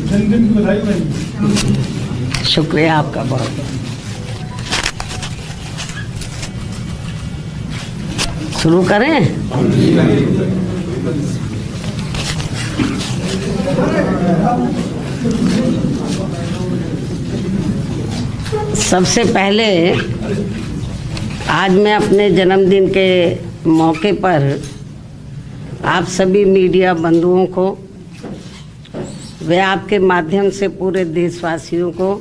जन्मदिन की बधाई भाई। शुक्रिया आपका बहुत। शुरू करें? सबसे पहले आज मैं अपने जन्मदिन के मौके पर आप सभी मीडिया बंधुओं को वे आपके माध्यम से पूरे देशवासियों को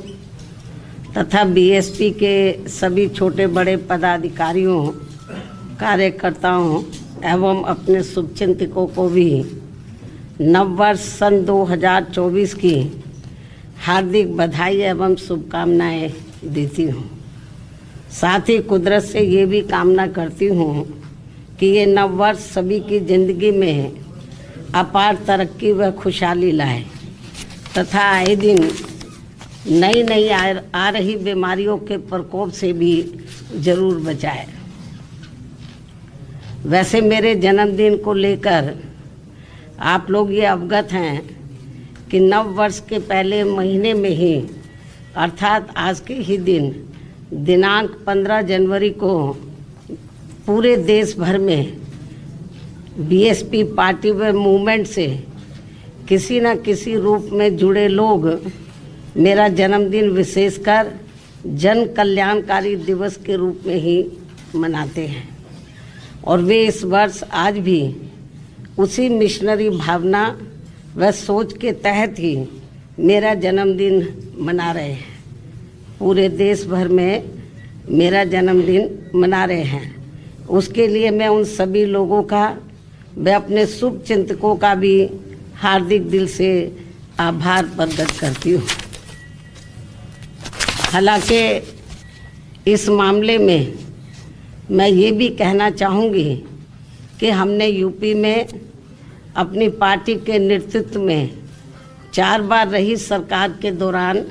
तथा बीएसपी के सभी छोटे बड़े पदाधिकारियों, कार्यकर्ताओं एवं अपने शुभचिंतकों को भी नववर्ष सन 2024 की हार्दिक बधाई एवं शुभकामनाएं देती हूँ। साथ ही कुदरत से ये भी कामना करती हूँ कि ये नववर्ष सभी की ज़िंदगी में अपार तरक्की व खुशहाली लाए तथा आए दिन नई नई आ रही बीमारियों के प्रकोप से भी जरूर बचाए। वैसे मेरे जन्मदिन को लेकर आप लोग ये अवगत हैं कि नव वर्ष के पहले महीने में ही अर्थात आज के ही दिन दिनांक 15 जनवरी को पूरे देश भर में बीएसपी पार्टी व मूवमेंट से किसी न किसी रूप में जुड़े लोग मेरा जन्मदिन विशेषकर जन कल्याणकारी दिवस के रूप में ही मनाते हैं और वे इस वर्ष आज भी उसी मिशनरी भावना व सोच के तहत ही मेरा जन्मदिन मना रहे हैं। पूरे देश भर में मेरा जन्मदिन मना रहे हैं। उसके लिए मैं उन सभी लोगों का व अपने शुभ चिंतकों का भी हार्दिक दिल से आभार प्रकट करती हूँ। हालांकि इस मामले में मैं ये भी कहना चाहूँगी कि हमने यूपी में अपनी पार्टी के नेतृत्व में 4 बार रही सरकार के दौरान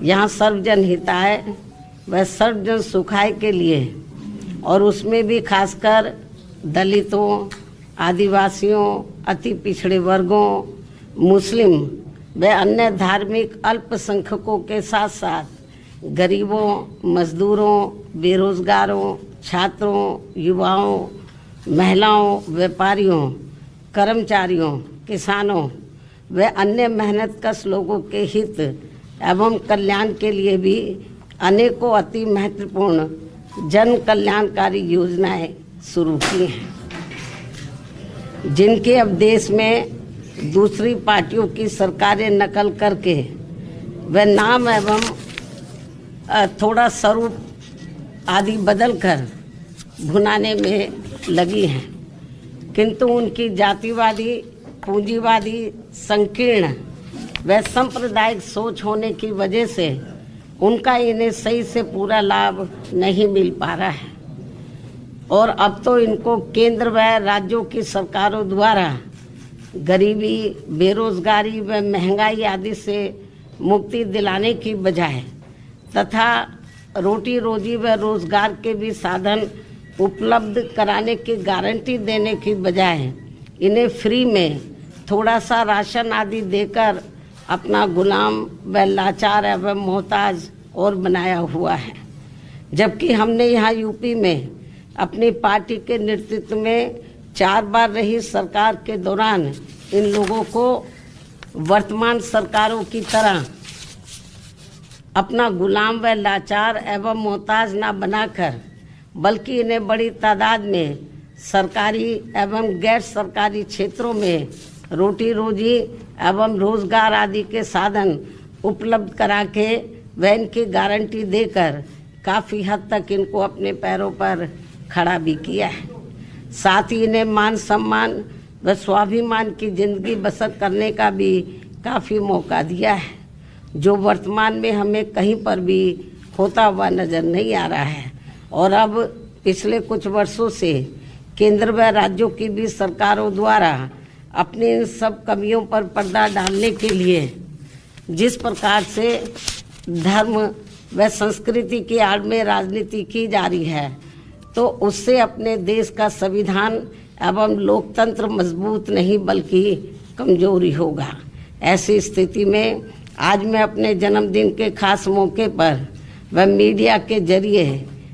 यहाँ सर्वजन हिताय व सर्वजन सुखाय के लिए और उसमें भी खासकर दलितों, आदिवासियों, अति पिछड़े वर्गों, मुस्लिम व अन्य धार्मिक अल्पसंख्यकों के साथ साथ गरीबों, मजदूरों, बेरोजगारों, छात्रों, युवाओं, महिलाओं, व्यापारियों, कर्मचारियों, किसानों व अन्य मेहनतकश लोगों के हित एवं कल्याण के लिए भी अनेकों अति महत्वपूर्ण जन कल्याणकारी योजनाएं शुरू की हैं, जिनके अब देश में दूसरी पार्टियों की सरकारें नकल करके व नाम एवं थोड़ा स्वरूप आदि बदलकर भुनाने में लगी हैं, किंतु उनकी जातिवादी, पूंजीवादी, संकीर्ण व सांप्रदायिक सोच होने की वजह से उनका इन्हें सही से पूरा लाभ नहीं मिल पा रहा है और अब तो इनको केंद्र व राज्यों की सरकारों द्वारा गरीबी, बेरोजगारी व महंगाई आदि से मुक्ति दिलाने की बजाय तथा रोटी रोजी व रोजगार के भी साधन उपलब्ध कराने की गारंटी देने की बजाय इन्हें फ्री में थोड़ा सा राशन आदि देकर अपना गुलाम व लाचार एवं मोहताज और बनाया हुआ है। जबकि हमने यहाँ यूपी में अपनी पार्टी के नेतृत्व में 4 बार रही सरकार के दौरान इन लोगों को वर्तमान सरकारों की तरह अपना गुलाम व लाचार एवं मोहताज न बनाकर, बल्कि इन्हें बड़ी तादाद में सरकारी एवं गैर सरकारी क्षेत्रों में रोटी रोजी एवं रोजगार आदि के साधन उपलब्ध करा के व इनकी गारंटी देकर काफ़ी हद तक इनको अपने पैरों पर खड़ा भी किया है। साथ ही इन्हें मान सम्मान व स्वाभिमान की जिंदगी बसर करने का भी काफ़ी मौका दिया है, जो वर्तमान में हमें कहीं पर भी होता हुआ नज़र नहीं आ रहा है। और अब पिछले कुछ वर्षों से केंद्र व राज्यों की भी सरकारों द्वारा अपनी इन सब कमियों पर पर्दा डालने के लिए जिस प्रकार से धर्म व संस्कृति की आड़ में राजनीति की जा रही है, तो उससे अपने देश का संविधान एवं लोकतंत्र मजबूत नहीं बल्कि कमजोरी होगा। ऐसी स्थिति में आज मैं अपने जन्मदिन के खास मौके पर व मीडिया के जरिए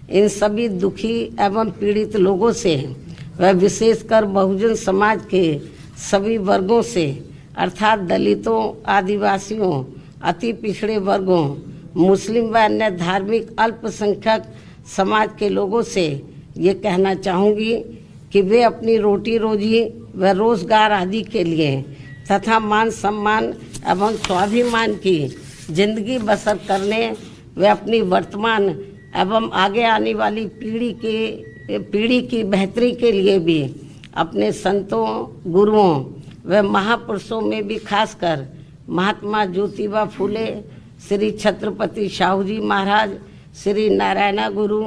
इन सभी दुखी एवं पीड़ित लोगों से व विशेषकर बहुजन समाज के सभी वर्गों से अर्थात दलितों, आदिवासियों, अति पिछड़े वर्गों, मुस्लिम व अन्य धार्मिक अल्पसंख्यक समाज के लोगों से ये कहना चाहूँगी कि वे अपनी रोटी रोजी व रोजगार आदि के लिए तथा मान सम्मान एवं स्वाभिमान की जिंदगी बसर करने व अपनी वर्तमान एवं आगे आने वाली पीढ़ी की बेहतरी के लिए भी अपने संतों, गुरुओं व महापुरुषों में भी खासकर महात्मा ज्योतिबा फूले, श्री छत्रपति शाहू जी महाराज, श्री नारायणा गुरु,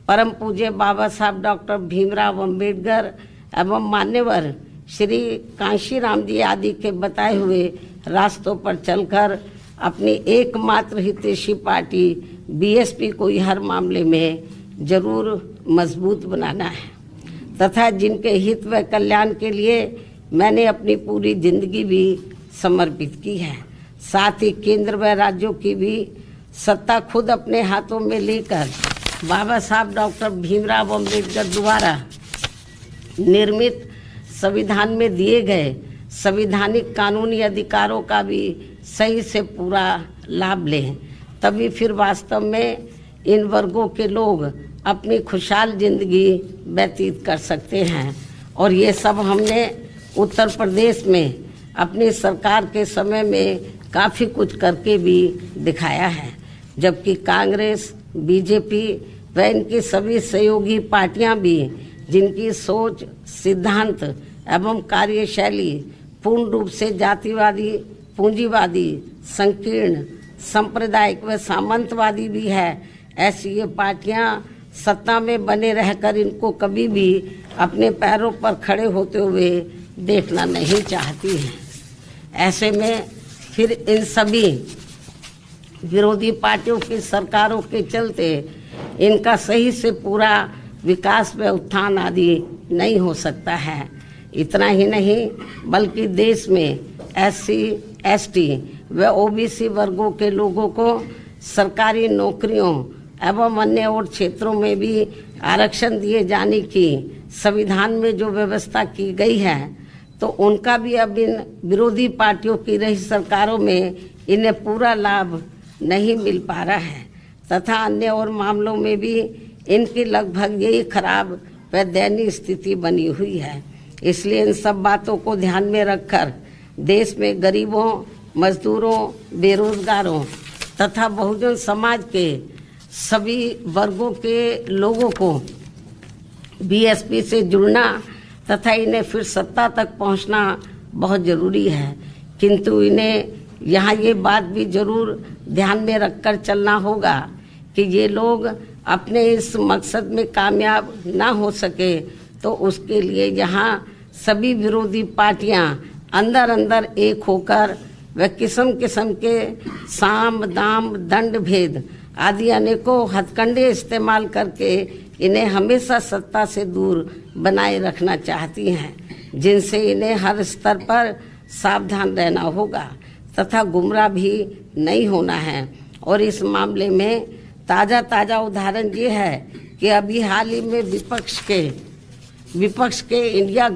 परम पूज्य बाबा साहब डॉक्टर भीमराव अंबेडकर एवं मान्यवर श्री कांशीराम जी आदि के बताए हुए रास्तों पर चलकर अपनी एकमात्र हितैषी पार्टी बीएसपी को हर मामले में जरूर मजबूत बनाना है तथा जिनके हित व कल्याण के लिए मैंने अपनी पूरी जिंदगी भी समर्पित की है। साथ ही केंद्र व राज्यों की भी सत्ता खुद अपने हाथों में लेकर बाबा साहब डॉक्टर भीमराव अंबेडकर द्वारा निर्मित संविधान में दिए गए संवैधानिक कानूनी अधिकारों का भी सही से पूरा लाभ लें, तभी फिर वास्तव में इन वर्गों के लोग अपनी खुशहाल जिंदगी व्यतीत कर सकते हैं। और ये सब हमने उत्तर प्रदेश में अपनी सरकार के समय में काफ़ी कुछ करके भी दिखाया है, जबकि कांग्रेस, बीजेपी व इनकी सभी सहयोगी पार्टियां भी जिनकी सोच, सिद्धांत एवं कार्यशैली पूर्ण रूप से जातिवादी, पूंजीवादी, संकीर्ण, सांप्रदायिक व सामंतवादी भी है, ऐसी ये पार्टियां सत्ता में बने रहकर इनको कभी भी अपने पैरों पर खड़े होते हुए देखना नहीं चाहती हैं। ऐसे में फिर इन सभी विरोधी पार्टियों की सरकारों के चलते इनका सही से पूरा विकास व उत्थान आदि नहीं हो सकता है। इतना ही नहीं बल्कि देश में SC, ST व OBC वर्गों के लोगों को सरकारी नौकरियों एवं अन्य और क्षेत्रों में भी आरक्षण दिए जाने की संविधान में जो व्यवस्था की गई है, तो उनका भी अब इन विरोधी पार्टियों की रही सरकारों में इन्हें पूरा लाभ नहीं मिल पा रहा है तथा अन्य और मामलों में भी इनकी लगभग यही खराब व दयनीय स्थिति बनी हुई है। इसलिए इन सब बातों को ध्यान में रखकर देश में गरीबों, मजदूरों, बेरोजगारों तथा बहुजन समाज के सभी वर्गों के लोगों को बीएसपी से जुड़ना तथा इन्हें फिर सत्ता तक पहुंचना बहुत ज़रूरी है। किंतु इन्हें यहाँ ये बात भी जरूर ध्यान में रखकर चलना होगा कि ये लोग अपने इस मकसद में कामयाब ना हो सके तो उसके लिए यहाँ सभी विरोधी पार्टियाँ अंदर अंदर एक होकर व किस्म किस्म के साम, दाम, दंड भेद आदि अनेकों हथकंडे इस्तेमाल करके इन्हें हमेशा सत्ता से दूर बनाए रखना चाहती हैं, जिनसे इन्हें हर स्तर पर सावधान रहना होगा तथा गुमराह भी नहीं होना है। और इस मामले में ताज़ा उदाहरण ये है कि अभी हाल ही में विपक्ष के इंडिया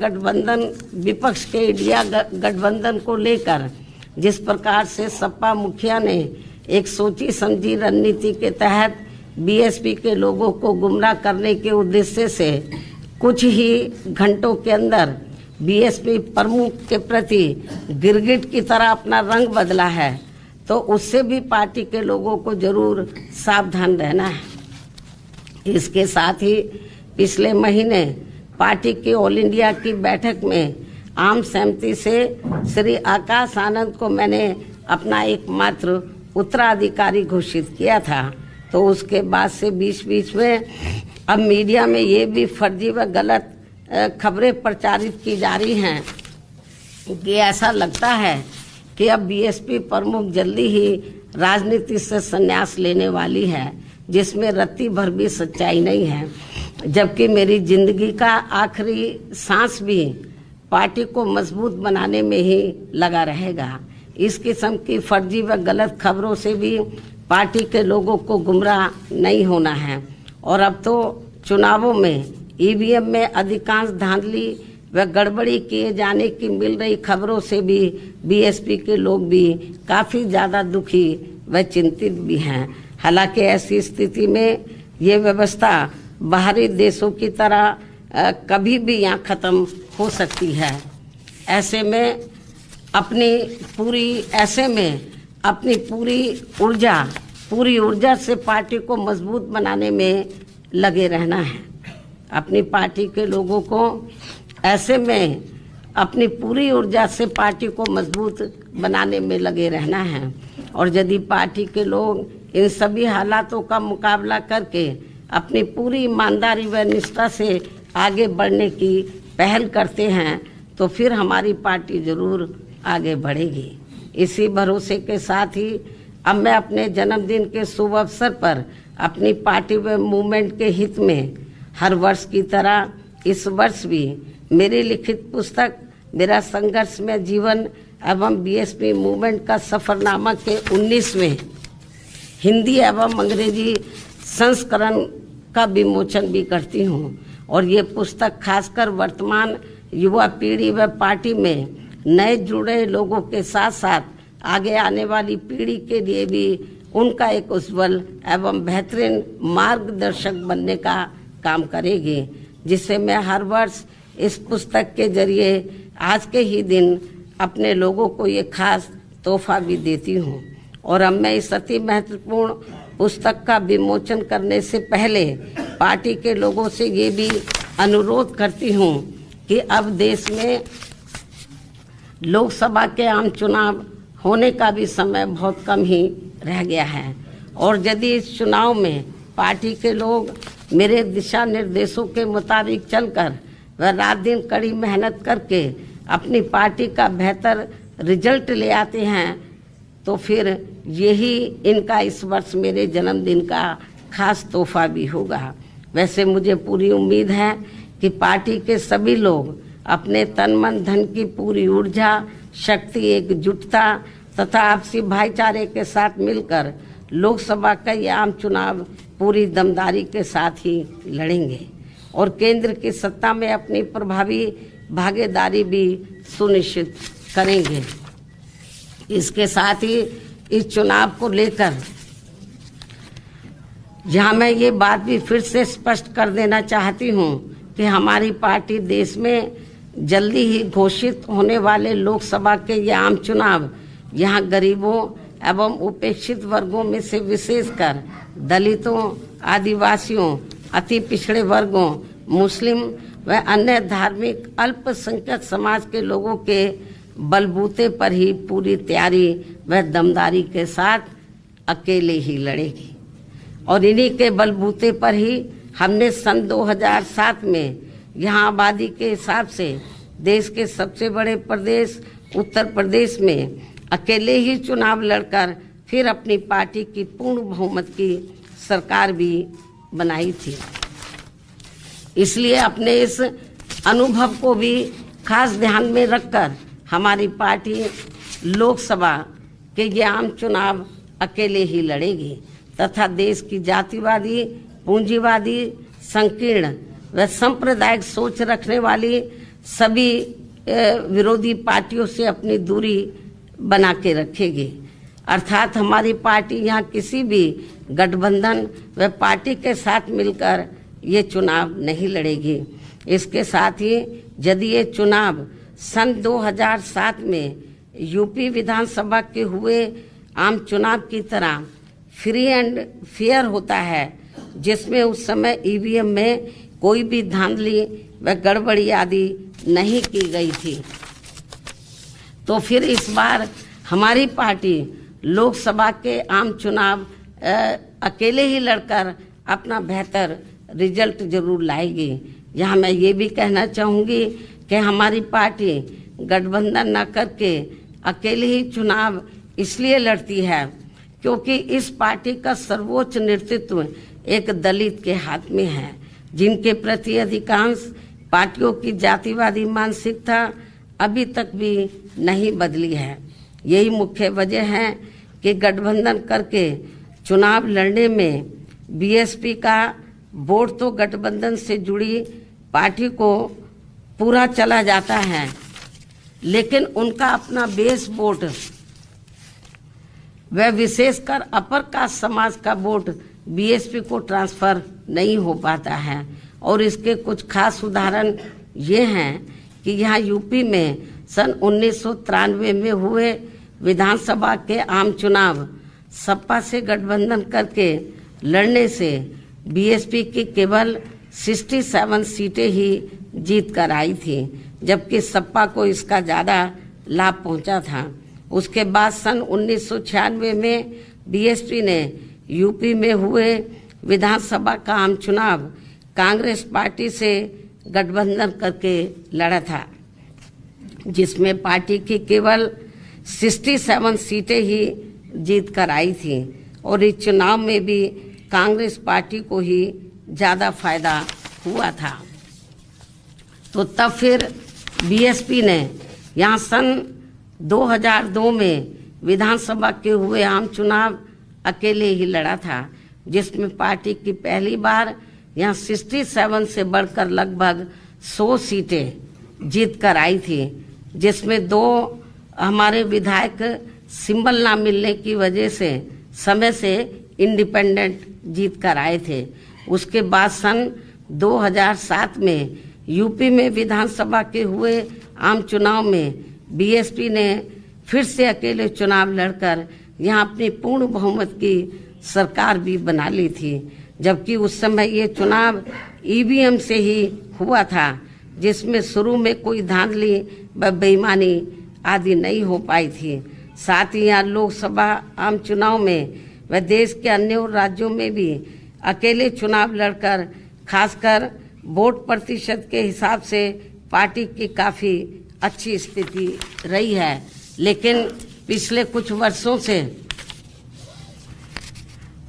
गठबंधन को लेकर जिस प्रकार से सपा मुखिया ने एक सोची समझी रणनीति के तहत बीएसपी के लोगों को गुमराह करने के उद्देश्य से कुछ ही घंटों के अंदर बीएसपी प्रमुख के प्रति गिरगिट की तरह अपना रंग बदला है, तो उससे भी पार्टी के लोगों को जरूर सावधान रहना है। इसके साथ ही पिछले महीने पार्टी की ऑल इंडिया की बैठक में आम सहमति से श्री आकाश आनंद को मैंने अपना एकमात्र उत्तराधिकारी घोषित किया था। तो उसके बाद से बीच में अब मीडिया में ये भी फर्जी व गलत खबरें प्रचारित की जा रही हैं कि ऐसा लगता है कि अब बीएसपी प्रमुख जल्दी ही राजनीति से संन्यास लेने वाली है, जिसमें रत्ती भर भी सच्चाई नहीं है। जबकि मेरी जिंदगी का आखिरी सांस भी पार्टी को मजबूत बनाने में ही लगा रहेगा। इस किस्म की फर्जी व गलत खबरों से भी पार्टी के लोगों को गुमराह नहीं होना है। और अब तो चुनावों में ईवीएम में अधिकांश धांधली व गड़बड़ी किए जाने की मिल रही खबरों से भी बीएसपी के लोग भी काफ़ी ज़्यादा दुखी व चिंतित भी हैं। हालांकि ऐसी स्थिति में ये व्यवस्था बाहरी देशों की तरह कभी भी यहाँ ख़त्म हो सकती है। ऐसे में अपनी पूरी ऊर्जा से पार्टी को मजबूत बनाने में लगे रहना है। अपनी पार्टी के लोगों को ऐसे में अपनी पूरी ऊर्जा से पार्टी को मजबूत बनाने में लगे रहना है। और यदि पार्टी के लोग इन सभी हालातों का मुकाबला करके अपनी पूरी ईमानदारी व निष्ठा से आगे बढ़ने की पहल करते हैं, तो फिर हमारी पार्टी जरूर आगे बढ़ेगी। इसी भरोसे के साथ ही अब मैं अपने जन्मदिन के शुभ अवसर पर अपनी पार्टी व मूवमेंट के हित में हर वर्ष की तरह इस वर्ष भी मेरी लिखित पुस्तक मेरा संघर्ष में जीवन एवं बीएसपी मूवमेंट का सफरनामा के 19वें हिंदी एवं अंग्रेजी संस्करण का विमोचन भी करती हूँ। और ये पुस्तक खासकर वर्तमान युवा पीढ़ी व पार्टी में नए जुड़े लोगों के साथ साथ आगे आने वाली पीढ़ी के लिए भी उनका एक उज्जवल एवं बेहतरीन मार्गदर्शक बनने का काम करेगी, जिससे मैं हर वर्ष इस पुस्तक के जरिए आज के ही दिन अपने लोगों को ये खास तोहफा भी देती हूँ। और अब मैं इस अति महत्वपूर्ण पुस्तक का विमोचन करने से पहले पार्टी के लोगों से ये भी अनुरोध करती हूँ कि अब देश में लोकसभा के आम चुनाव होने का भी समय बहुत कम ही रह गया है। और यदि इस चुनाव में पार्टी के लोग मेरे दिशा निर्देशों के मुताबिक चलकर व रात दिन कड़ी मेहनत करके अपनी पार्टी का बेहतर रिजल्ट ले आते हैं, तो फिर यही इनका इस वर्ष मेरे जन्मदिन का खास तोहफा भी होगा। वैसे मुझे पूरी उम्मीद है कि पार्टी के सभी लोग अपने तन मन धन की पूरी ऊर्जा, शक्ति, एकजुटता तथा आपसी भाईचारे के साथ मिलकर लोकसभा का ये आम चुनाव पूरी दमदारी के साथ ही लड़ेंगे और केंद्र की सत्ता में अपनी प्रभावी भागीदारी भी सुनिश्चित करेंगे। इसके साथ ही इस चुनाव को लेकर जहां मैं ये बात भी फिर से स्पष्ट कर देना चाहती हूं कि हमारी पार्टी देश में जल्दी ही घोषित होने वाले लोकसभा के ये आम चुनाव यहाँ गरीबों एवं उपेक्षित वर्गों में से विशेषकर दलितों, आदिवासियों, अति पिछड़े वर्गों, मुस्लिम व अन्य धार्मिक अल्पसंख्यक समाज के लोगों के बलबूते पर ही पूरी तैयारी व दमदारी के साथ अकेले ही लड़ेगी। और इन्हीं के बलबूते पर ही हमने सन 2007 में यहाँ आबादी के हिसाब से देश के सबसे बड़े प्रदेश उत्तर प्रदेश में अकेले ही चुनाव लड़कर फिर अपनी पार्टी की पूर्ण बहुमत की सरकार भी बनाई थी। इसलिए अपने इस अनुभव को भी खास ध्यान में रखकर हमारी पार्टी लोकसभा के ये आम चुनाव अकेले ही लड़ेगी तथा देश की जातिवादी, पूंजीवादी, संकीर्ण व सांप्रदायिक सोच रखने वाली सभी विरोधी पार्टियों से अपनी दूरी बना के रखेगी। अर्थात हमारी पार्टी यहाँ किसी भी गठबंधन व पार्टी के साथ मिलकर ये चुनाव नहीं लड़ेगी। इसके साथ ही यदि ये चुनाव सन 2007 में यूपी विधानसभा के हुए आम चुनाव की तरह फ्री एंड फेयर होता है, जिसमें उस समय ईवीएम में कोई भी धांधली व गड़बड़ी आदि नहीं की गई थी, तो फिर इस बार हमारी पार्टी लोकसभा के आम चुनाव अकेले ही लड़कर अपना बेहतर रिजल्ट जरूर लाएगी। यहाँ मैं ये भी कहना चाहूँगी कि हमारी पार्टी गठबंधन न करके अकेले ही चुनाव इसलिए लड़ती है क्योंकि इस पार्टी का सर्वोच्च नेतृत्व एक दलित के हाथ में है, जिनके प्रति अधिकांश पार्टियों की जातिवादी मानसिकता अभी तक भी नहीं बदली है। यही मुख्य वजह है कि गठबंधन करके चुनाव लड़ने में बीएसपी का वोट तो गठबंधन से जुड़ी पार्टी को पूरा चला जाता है, लेकिन उनका अपना बेस वोट व विशेषकर अपर कास्ट समाज का वोट बीएसपी को ट्रांसफर नहीं हो पाता है। और इसके कुछ खास उदाहरण ये हैं कि यहाँ यूपी में सन 1993 में हुए विधानसभा के आम चुनाव सपा से गठबंधन करके लड़ने से बीएसपी की केवल 67 सीटें ही जीत कर आई थी, जबकि सपा को इसका ज़्यादा लाभ पहुंचा था। उसके बाद सन 1996 में बीएसपी ने यूपी में हुए विधानसभा का आम चुनाव कांग्रेस पार्टी से गठबंधन करके लड़ा था, जिसमें पार्टी की केवल 67 सीटें ही जीत कर आई थी और इस चुनाव में भी कांग्रेस पार्टी को ही ज़्यादा फायदा हुआ था। तो तब फिर बीएसपी ने यहाँ सन 2002 में विधानसभा के हुए आम चुनाव अकेले ही लड़ा था, जिसमें पार्टी की पहली बार यहाँ 67 से बढ़कर लगभग 100 सीटें जीत कर आई थी, जिसमें 2 हमारे विधायक सिंबल ना मिलने की वजह से समय से इंडिपेंडेंट जीत कर आए थे। उसके बाद सन 2007 में यूपी में विधानसभा के हुए आम चुनाव में बीएसपी ने फिर से अकेले चुनाव लड़कर यहाँ अपनी पूर्ण बहुमत की सरकार भी बना ली थी, जबकि उस समय ये चुनाव ईवीएम से ही हुआ था, जिसमें शुरू में कोई धांधली व बेईमानी आदि नहीं हो पाई थी। साथ ही यहाँ लोकसभा आम चुनाव में व देश के अन्य राज्यों में भी अकेले चुनाव लड़कर खासकर वोट प्रतिशत के हिसाब से पार्टी की काफ़ी अच्छी स्थिति रही है, लेकिन पिछले कुछ वर्षों से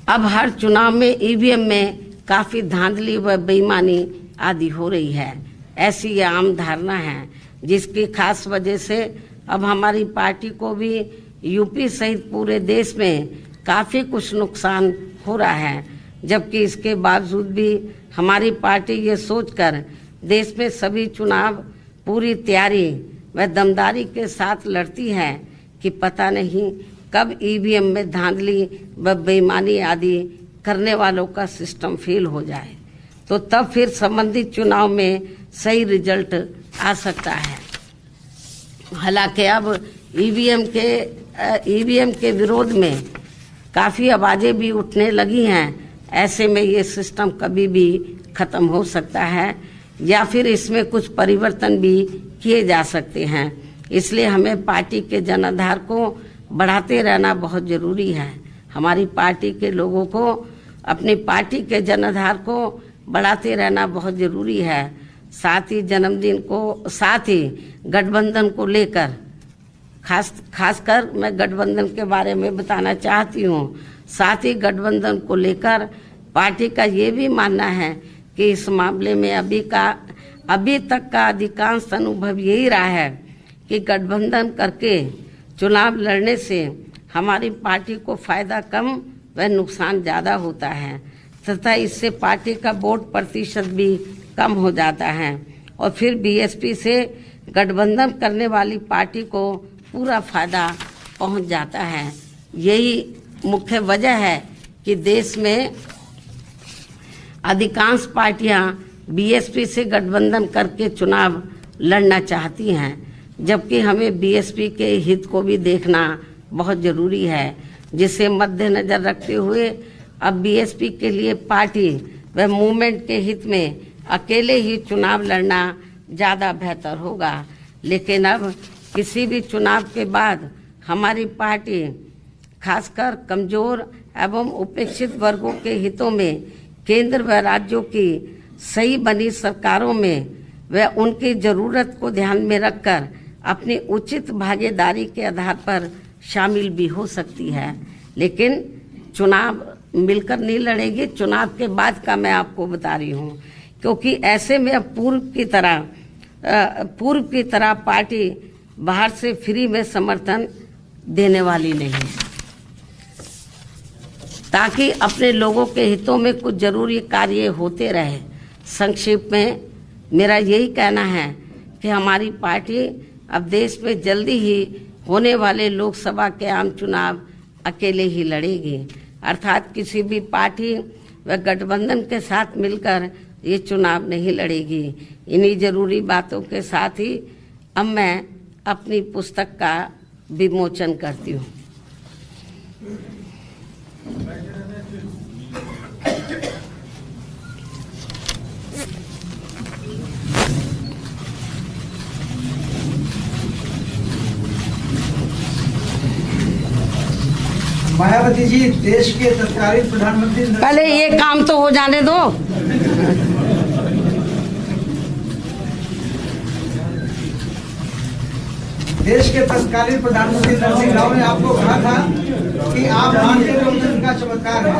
अब हर चुनाव में ईवीएम में काफ़ी धांधली व बेईमानी आदि हो रही है। ऐसी ये आम धारणा है, जिसकी खास वजह से अब हमारी पार्टी को भी यूपी सहित पूरे देश में काफ़ी कुछ नुकसान हो रहा है, जबकि इसके बावजूद भी हमारी पार्टी ये सोचकर देश में सभी चुनाव पूरी तैयारी व दमदारी के साथ लड़ती है कि पता नहीं कब ईवीएम में धांधली व बेईमानी आदि करने वालों का सिस्टम फेल हो जाए, तो तब फिर संबंधित चुनाव में सही रिजल्ट आ सकता है। हालांकि अब ईवीएम के विरोध में काफ़ी आवाज़ें भी उठने लगी हैं। ऐसे में ये सिस्टम कभी भी ख़त्म हो सकता है या फिर इसमें कुछ परिवर्तन भी किए जा सकते हैं। इसलिए हमें पार्टी के जनाधार को बढ़ाते रहना बहुत ज़रूरी है। हमारी पार्टी के लोगों को अपनी पार्टी के जनाधार को बढ़ाते रहना बहुत ज़रूरी है। साथ ही गठबंधन को लेकर खासकर मैं गठबंधन के बारे में बताना चाहती हूँ। साथ ही गठबंधन को लेकर पार्टी का ये भी मानना है कि इस मामले में अभी तक का अधिकांश अनुभव यही रहा है कि गठबंधन करके चुनाव लड़ने से हमारी पार्टी को फायदा कम वह नुकसान ज़्यादा होता है तथा इससे पार्टी का वोट प्रतिशत भी कम हो जाता है और फिर बीएसपी से गठबंधन करने वाली पार्टी को पूरा फायदा पहुंच जाता है। यही मुख्य वजह है कि देश में अधिकांश पार्टियां बीएसपी से गठबंधन करके चुनाव लड़ना चाहती हैं, जबकि हमें बीएसपी के हित को भी देखना बहुत ज़रूरी है, जिसे मद्देनजर रखते हुए अब बीएसपी के लिए पार्टी व मूवमेंट के हित में अकेले ही चुनाव लड़ना ज़्यादा बेहतर होगा। लेकिन अब किसी भी चुनाव के बाद हमारी पार्टी खासकर कमज़ोर एवं उपेक्षित वर्गों के हितों में केंद्र व राज्यों की सही बनी सरकारों में व उनकी ज़रूरत को ध्यान में रखकर अपनी उचित भागीदारी के आधार पर शामिल भी हो सकती है। लेकिन चुनाव मिलकर नहीं लड़ेगी, चुनाव के बाद का मैं आपको बता रही हूँ, क्योंकि ऐसे में अब पूर्व की तरह पार्टी बाहर से फ्री में समर्थन देने वाली नहीं, ताकि अपने लोगों के हितों में कुछ जरूरी कार्य होते रहे। संक्षेप में मेरा यही कहना है कि हमारी पार्टी अब देश में जल्दी ही होने वाले लोकसभा के आम चुनाव अकेले ही लड़ेगी, अर्थात किसी भी पार्टी व गठबंधन के साथ मिलकर ये चुनाव नहीं लड़ेगी। इन्हीं जरूरी बातों के साथ ही अब मैं अपनी पुस्तक का विमोचन करती हूँ। मायावती जी देश के तत्कालीन प्रधानमंत्री, पहले ये काम तो हो जाने दो। देश के तत्कालीन प्रधानमंत्री नरसिंह राव ने आपको कहा था कि आप भारतीय लोकतंत्र का चमत्कार हैं।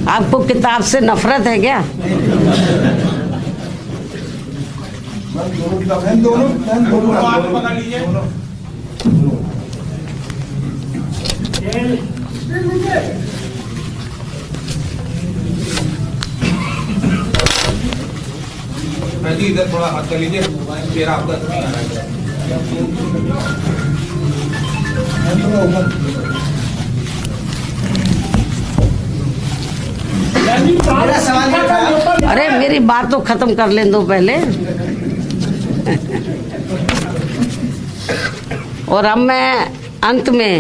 आपको किताब से नफरत है क्या? दोनों आप पकड़ लीजिए। इधर थोड़ा हाथ कर लीजिए, चेहरा आपका नहीं आ रहा है। अरे मेरी बात तो खत्म कर लें दो पहले। और अब मैं अंत में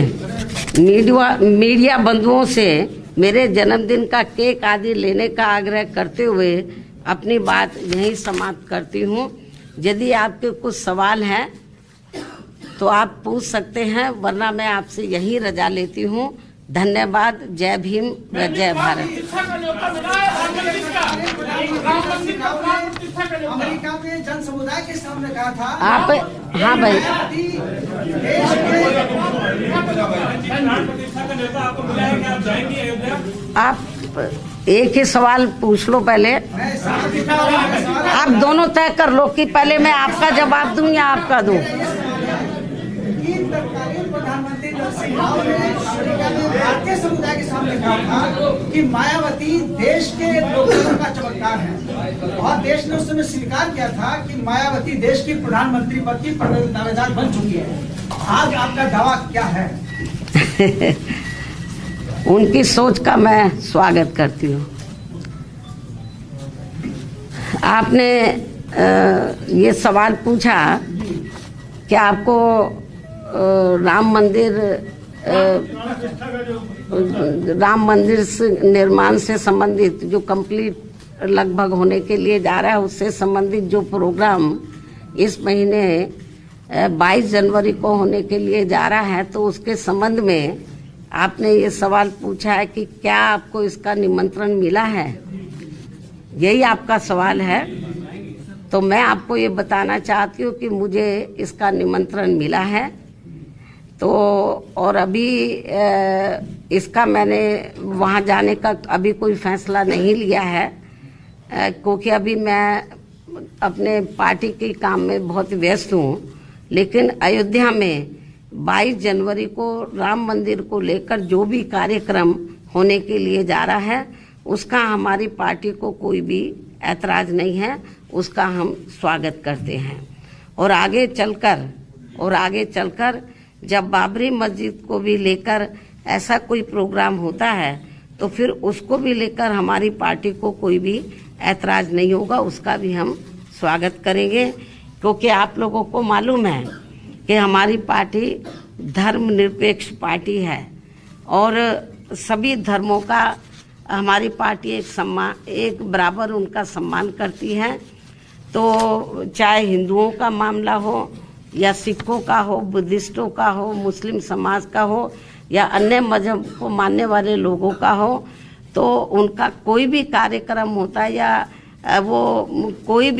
मीडिया बंधुओं से मेरे जन्मदिन का केक आदि लेने का आग्रह करते हुए अपनी बात यहीं समाप्त करती हूँ। यदि आपके कुछ सवाल हैं तो आप पूछ सकते हैं, वरना मैं आपसे यहीं रजा लेती हूँ। धन्यवाद। जय भीम व जय भारत। अमेरिका में जन समुदाय के सामने कहा था आप। हाँ भाई, आप एक ही सवाल पूछ लो पहले। आप दोनों तय कर लो कि पहले मैं आपका जवाब दूं या आपका दूं। प्रधानमंत्री नरसिंह राव ने अमेरिका में भारतीय समुदाय के सामने कहा था कि मायावती देश के लोकतंत्र का चमत्कार है, और देश ने उस समय स्वीकार किया था कि मायावती देश की प्रधानमंत्री पद की दावेदार बन चुकी है। आज आपका दावा क्या है? उनकी सोच का मैं स्वागत करती हूँ। आपने ये सवाल पूछा कि आपको राम मंदिर से निर्माण से संबंधित जो कंप्लीट लगभग होने के लिए जा रहा है, उससे संबंधित जो प्रोग्राम इस महीने 22 जनवरी को होने के लिए जा रहा है, तो उसके संबंध में आपने ये सवाल पूछा है कि क्या आपको इसका निमंत्रण मिला है, यही आपका सवाल है। तो मैं आपको ये बताना चाहती हूँ कि मुझे इसका निमंत्रण मिला है। तो और अभी इसका मैंने वहाँ जाने का अभी कोई फैसला नहीं लिया है, क्योंकि अभी मैं अपने पार्टी के काम में बहुत व्यस्त हूँ। लेकिन अयोध्या में 22 जनवरी को राम मंदिर को लेकर जो भी कार्यक्रम होने के लिए जा रहा है उसका हमारी पार्टी को कोई भी ऐतराज नहीं है, उसका हम स्वागत करते हैं। और आगे चलकर जब बाबरी मस्जिद को भी लेकर ऐसा कोई प्रोग्राम होता है तो फिर उसको भी लेकर हमारी पार्टी को कोई भी ऐतराज नहीं होगा, उसका भी हम स्वागत करेंगे। क्योंकि आप लोगों को मालूम है कि हमारी पार्टी धर्मनिरपेक्ष पार्टी है और सभी धर्मों का हमारी पार्टी एक बराबर उनका सम्मान करती है। तो चाहे हिंदुओं का मामला हो या सिखों का हो, बुद्धिस्टों का हो, मुस्लिम समाज का हो या अन्य मजहब को मानने वाले लोगों का हो, तो उनका कोई भी कार्यक्रम होता है या वो कोई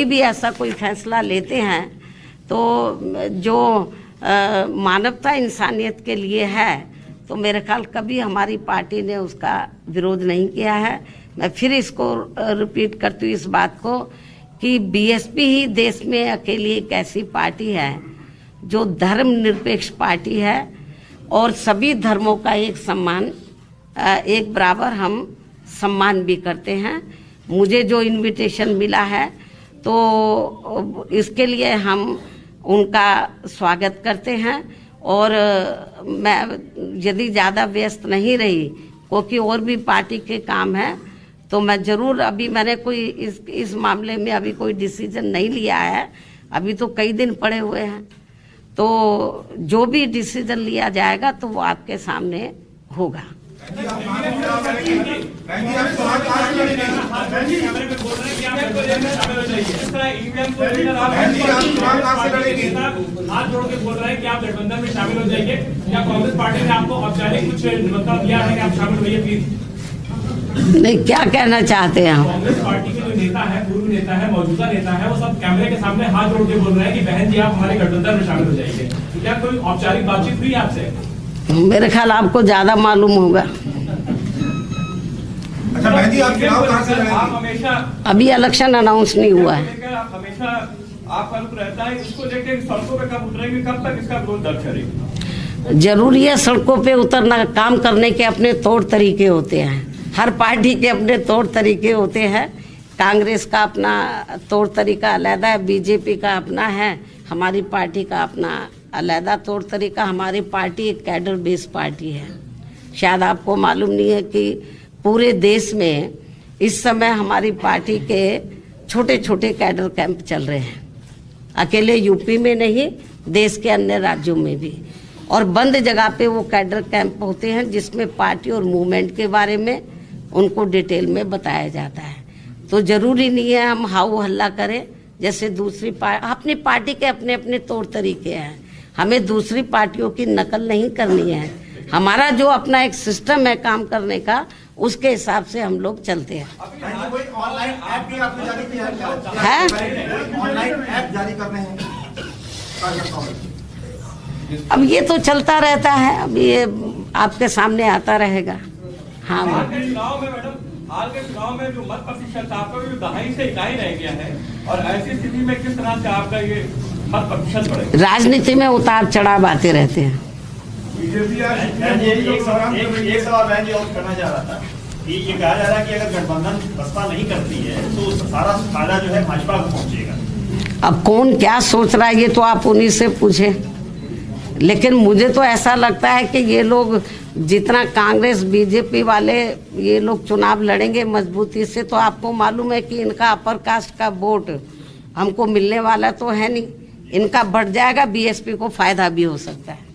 भी ऐसा कोई फैसला लेते हैं तो जो मानवता इंसानियत के लिए है, तो मेरे ख्याल कभी हमारी पार्टी ने उसका विरोध नहीं किया है। मैं फिर इसको रिपीट करती हूँ इस बात को कि बीएसपी ही देश में अकेली एक ऐसी पार्टी है जो धर्मनिरपेक्ष पार्टी है और सभी धर्मों का एक बराबर हम सम्मान भी करते हैं। मुझे जो इनविटेशन मिला है तो इसके लिए हम उनका स्वागत करते हैं। और मैं यदि ज़्यादा व्यस्त नहीं रही क्योंकि और भी पार्टी के काम है तो मैं ज़रूर, अभी मैंने कोई इस मामले में अभी कोई डिसीजन नहीं लिया है, अभी तो कई दिन पड़े हुए हैं, तो जो भी डिसीजन लिया जाएगा तो वो आपके सामने होगा। हाथ जोड़ के बोल रहे हैं कि आप गठबंधन में शामिल हो जाइए, क्या कांग्रेस पार्टी ने आपको औपचारिक कुछ मतलब दिया है कि आप शामिल होइए प्लीज? नहीं, क्या कहना चाहते हैं? कांग्रेस पार्टी के जो नेता है, पूर्व नेता है, मौजूदा नेता है, वो सब कैमरे के सामने हाथ जोड़ के बोल रहे हैं कि बहन जी आप हमारे गठबंधन में शामिल हो जाइए। तो क्या कोई औपचारिक बातचीत हुई आपसे? मेरे ख्याल आपको ज्यादा मालूम होगा। अच्छा बहन जी, आप चुनाव कहां से लड़ेंगी? आप हमेशा अभी इलेक्शन अनाउंस नहीं हुआ है। आप हमेशा आपका रुख रहता है, इसको लेकर सड़कों पे कब उतरेंगे, कब तक इसका विरोध दर्ज करेंगे? जरूरी है सड़कों पे उतरना, काम करने के अपने तौर तरीके होते हैं, हर पार्टी के अपने तौर तरीके होते हैं। कांग्रेस का अपना तौर तरीका अलग है, बीजेपी का अपना है, हमारी पार्टी का अपना अलग तौर तरीका। हमारी पार्टी एक कैडर बेस्ड पार्टी है। शायद आपको मालूम नहीं है कि पूरे देश में इस समय हमारी पार्टी के छोटे छोटे कैडर कैंप चल रहे हैं, अकेले यूपी में नहीं, देश के अन्य राज्यों में भी। और बंद जगह पे वो कैडर कैंप होते हैं जिसमें पार्टी और मूवमेंट के बारे में उनको डिटेल में बताया जाता है। तो जरूरी नहीं है हम हाउ हल्ला करें जैसे दूसरी अपनी पार्टी के अपने अपने तौर तरीके हैं, हमें दूसरी पार्टियों की नकल नहीं करनी है। हमारा जो अपना एक सिस्टम है काम करने का, उसके हिसाब से हम लोग चलते हैं। ऑनलाइन ऐप भी आपने जारी किया है? ऑनलाइन ऐप जारी कर रहे हैं। अब ये तो चलता रहता है, अब ये आपके सामने आता रहेगा। हाँ हाल के चुनाव में मैडम, हाल के चुनाव में जो मत प्रतिशत आपका भी 2.5 से 1 रह गया है, और ऐसी स्थिति में किस तरह से आपका ये मत प्रतिशत बढ़ेगा? राजनीति में उतार चढ़ाव आते रहते हैं। एक सवाल बहन जी और करना चाह रहा था कि ये कहा जा रहा है कि अगर गठबंधन बसपा नहीं करती है तो सारा फायदा जो है भाजपा को पहुंचेगा। अब कौन क्या सोच रहा है ये तो आप उन्हीं से पूछे, लेकिन मुझे तो ऐसा लगता है कि ये लोग जितना कांग्रेस बीजेपी वाले ये लोग चुनाव लड़ेंगे मजबूती से, तो आपको मालूम है कि इनका अपर कास्ट का वोट हमको मिलने वाला तो है नहीं, इनका बढ़ जाएगा, बीएसपी को फायदा भी हो सकता है।